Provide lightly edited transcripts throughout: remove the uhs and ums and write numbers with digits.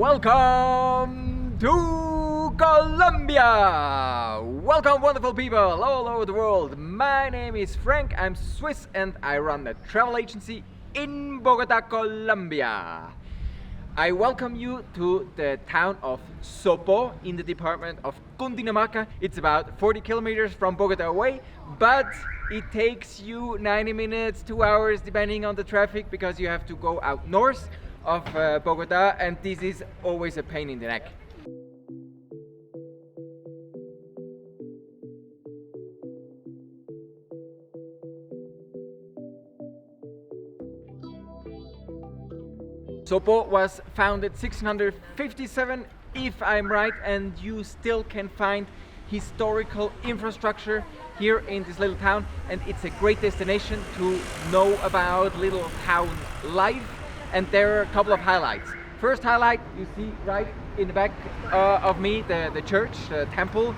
Welcome to Colombia! Welcome, wonderful people all over the world. My name is Frank, I'm Swiss, and I run a travel agency in Bogota, Colombia. I welcome you to the town of Sopó in the department of Cundinamarca. It's about 40 kilometers from Bogota away, but it takes you 90 minutes, 2 hours depending on the traffic, because you have to go out north of Bogota, and this is always a pain in the neck. Sopó was founded 1657, if I'm right, and you still can find historical infrastructure here in this little town, and it's a great destination to know about little town life. And there are a couple of highlights. First highlight, you see right in the back of me, the church, the temple.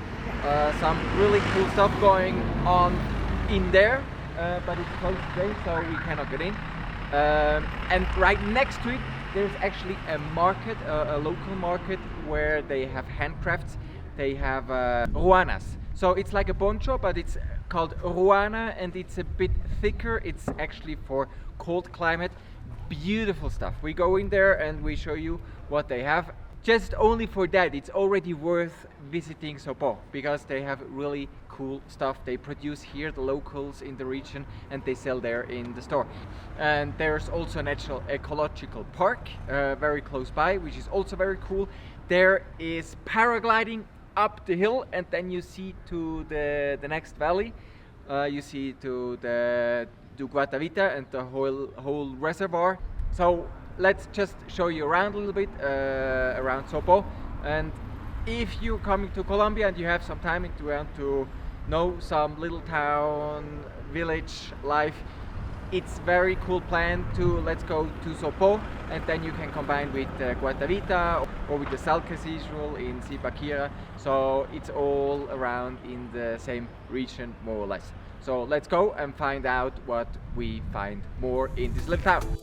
Some really cool stuff going on in there, but it's closed today, so we cannot get in. And right next to it, there's actually a market, a local market, where they have handcrafts. They have ruanas. So it's like a poncho, but it's called ruana, and it's a bit thicker. It's actually for cold climate. Beautiful stuff. We go in there and we show you what they have. Just only for that, it's already worth visiting Sopó, because they have really cool stuff they produce here, the locals in the region, and they sell there in the store. And there's also a natural ecological park very close by, which is also very cool. There is paragliding up the hill, and then you see to the next valley, you see to the Guatavita and the whole reservoir. So let's just show you around a little bit around Sopó. And if you're coming to Colombia and you have some time and you want to know some little town village life, it's very cool plan to let's go to Sopó, and then you can combine with Guatavita or with the Sal Cathedral in Zipaquirá. So it's all around in the same region, more or less. So let's go and find out what we find more in this little town.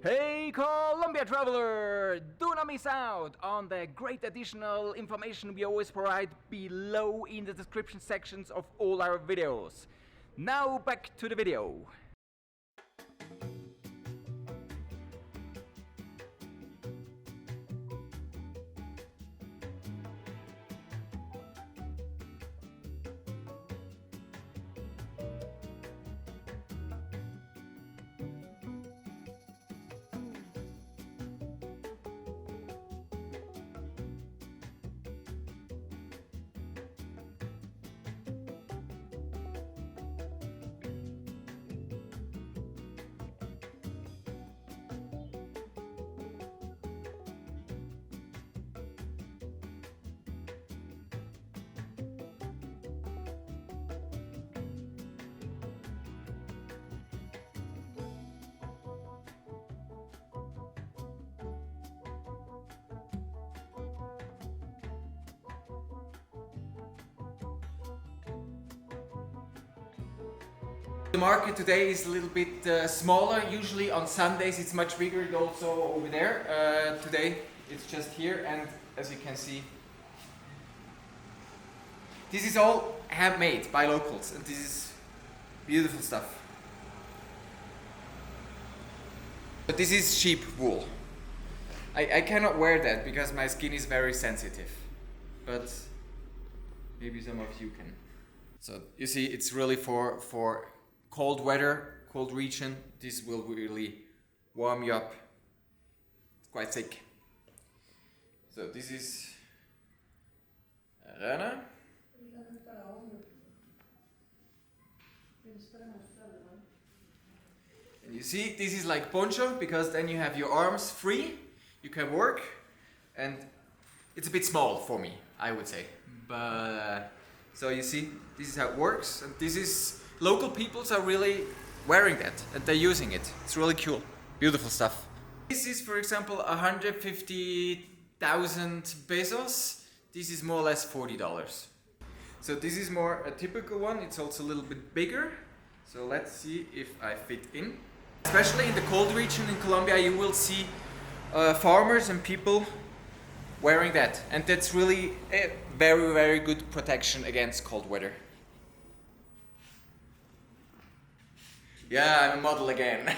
Hey Colombia traveler! Do not miss out on the great additional information we always provide below in the description sections of all our videos. Now back to the video. The market today is a little bit smaller. Usually on Sundays it's much bigger, also over there. Today it's just here, and as you can see, this is all handmade by locals, and this is beautiful stuff. But this is sheep wool. I cannot wear that because my skin is very sensitive, but maybe some of you can. So you see, it's really for cold weather, cold region. This will really warm you up. It's quite thick. So this is rana. And you see, this is like poncho, because then you have your arms free, you can work, and it's a bit small for me, I would say. But so you see, this is how it works, and this is local peoples are really wearing that, and they're using it. It's really cool, beautiful stuff. This is, for example, 150,000 pesos. This is more or less $40. So this is more a typical one. It's also a little bit bigger. So let's see if I fit in. Especially in the cold region in Colombia, you will see farmers and people wearing that, and that's really a very, very good protection against cold weather. Yeah, I'm a model again.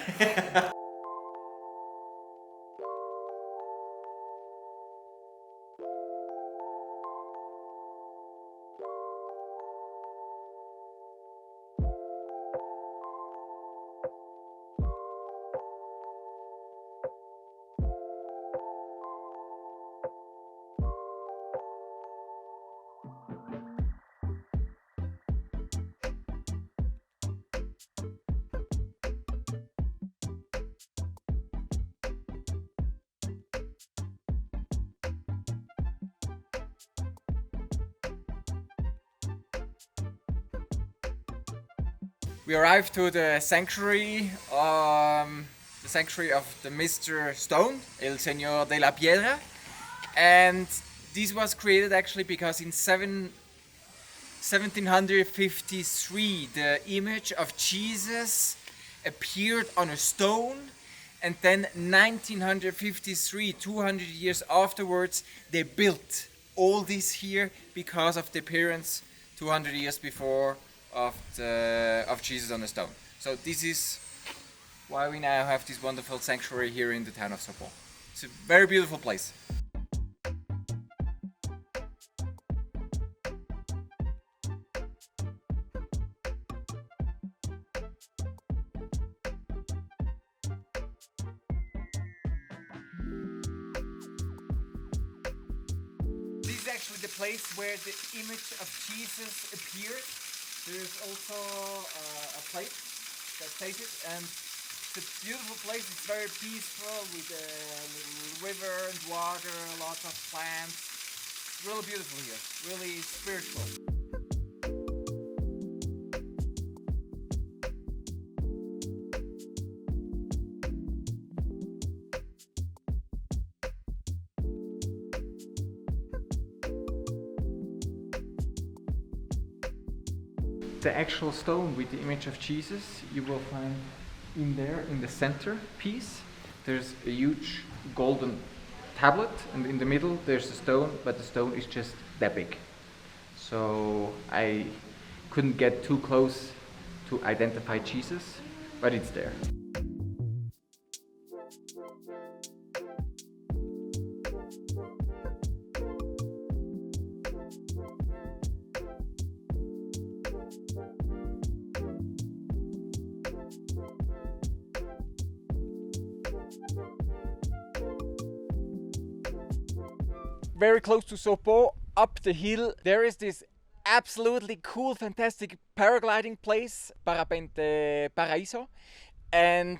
We arrived to the sanctuary of the Mr. Stone, El Señor de la Piedra, and this was created actually because in 1753 the image of Jesus appeared on a stone, and then 1953, 200 years afterwards, they built all this here because of the appearance 200 years before of Jesus on the stone. So this is why we now have this wonderful sanctuary here in the town of Sopó. It's a very beautiful place. This is actually the place where the image of Jesus appeared. There's also a plate that says it, and it's a beautiful place. It's very peaceful with a little river and water, lots of plants. It's really beautiful here, really spiritual. The actual stone with the image of Jesus you will find in there in the center piece. There's a huge golden tablet, and in the middle there's a stone, but the stone is just that big. So I couldn't get too close to identify Jesus, but it's there. Very close to Sopó, up the hill, there is this absolutely cool, fantastic paragliding place, Parapente Paraíso. And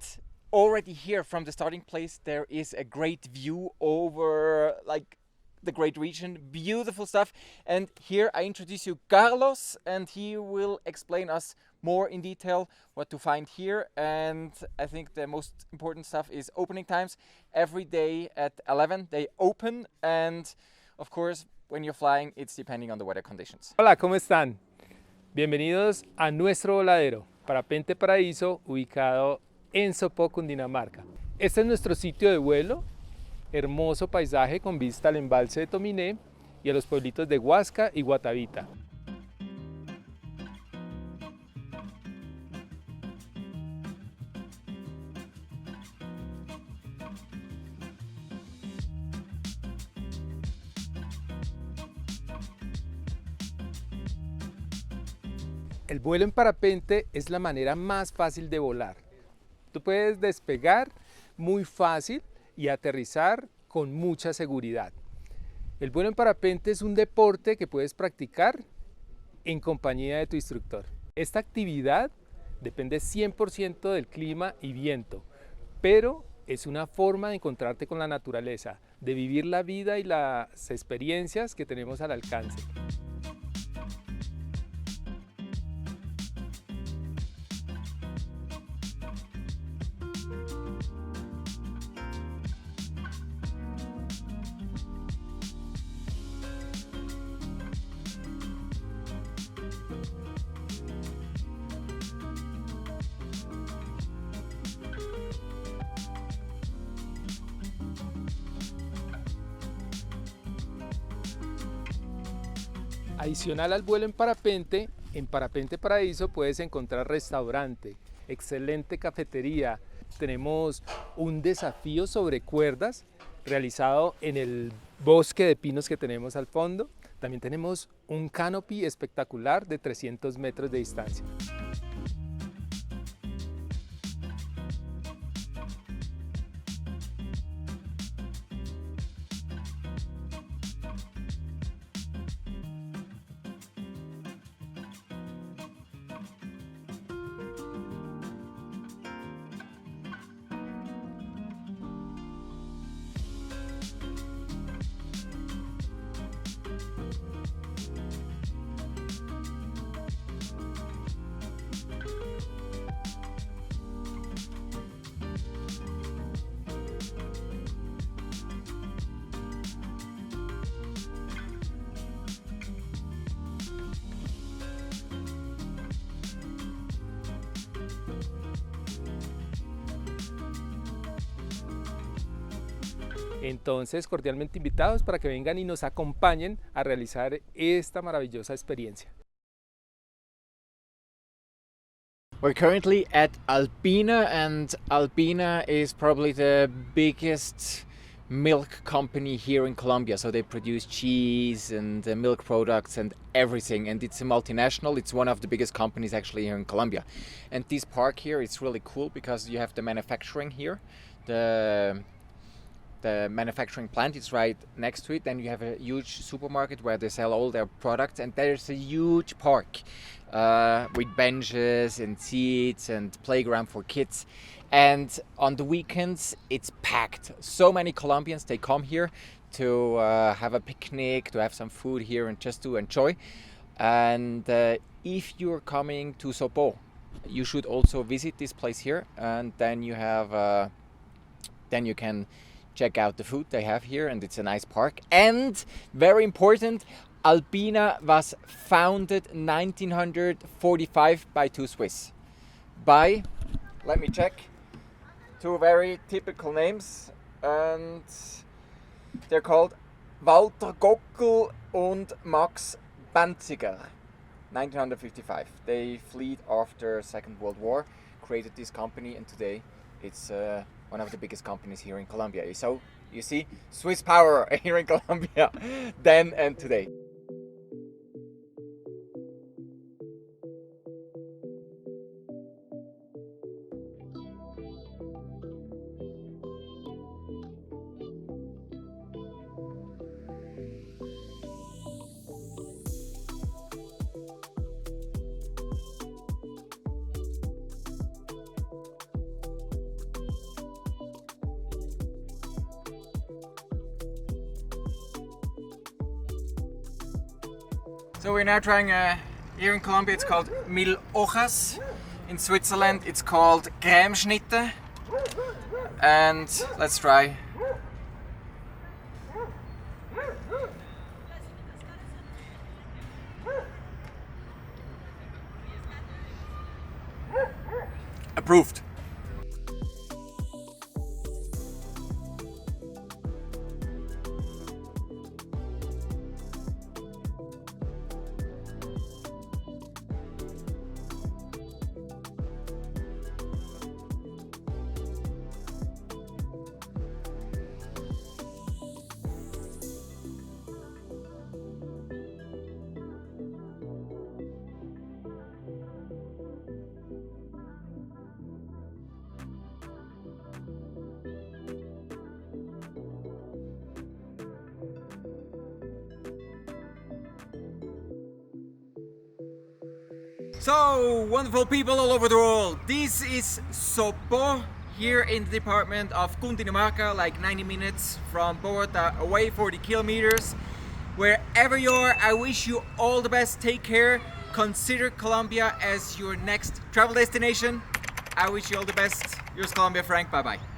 already here from the starting place, there is a great view over like the great region, beautiful stuff. And here I introduce you Carlos, and he will explain us more in detail what to find here. And I think the most important stuff is opening times. Every day at 11 they open, and of course when you're flying it's depending on the weather conditions. Hola, ¿cómo están? Bienvenidos a nuestro voladero. Parapente Paraíso, ubicado en Sopó, Cundinamarca. Este es nuestro sitio de vuelo, hermoso paisaje con vista al embalse de Tominé y a los pueblitos de Huasca y Guatavita. El vuelo en parapente es la manera más fácil de volar. Tú puedes despegar muy fácil y aterrizar con mucha seguridad. El vuelo en parapente es un deporte que puedes practicar en compañía de tu instructor. Esta actividad depende 100% del clima y viento, pero es una forma de encontrarte con la naturaleza, de vivir la vida y las experiencias que tenemos al alcance. Adicional al vuelo en Parapente Paraíso puedes encontrar restaurante, excelente cafetería. Tenemos un desafío sobre cuerdas realizado en el bosque de pinos que tenemos al fondo. También tenemos un canopy espectacular de 300 metros de distancia. Entonces, cordialmente invitados para que vengan y nos acompañen a realizar esta maravillosa experiencia. We're currently at Alpina, and Alpina is probably the biggest milk company here in Colombia. So they produce cheese and milk products and everything, and it's a multinational. It's one of the biggest companies actually here in Colombia. And this park here, it's really cool because you have the manufacturing here. The manufacturing plant is right next to it. Then you have a huge supermarket where they sell all their products, and there's a huge park with benches and seats and playground for kids. And on the weekends it's packed. So many Colombians, they come here to have a picnic, to have some food here and just to enjoy. And if you're coming to Sopó, you should also visit this place here, and then you have then you can check out the food they have here, and it's a nice park. And very important, Alpina was founded 1945 by two Swiss. By, let me check, two very typical names, and they're called Walter Gockel and Max Banziger. 1955. They fled after Second World War, created this company, and today it's one of the biggest companies here in Colombia. So you see, Swiss power here in Colombia then and today. So we're now trying here in Colombia it's called Mil Hojas. In Switzerland it's called Cremeschnitte. And let's try. Approved. So, wonderful people all over the world, this is Sopó, here in the department of Cundinamarca, like 90 minutes from Bogota, away 40 kilometers. Wherever you are, I wish you all the best, take care, consider Colombia as your next travel destination. I wish you all the best. Yours Colombia Frank, bye bye.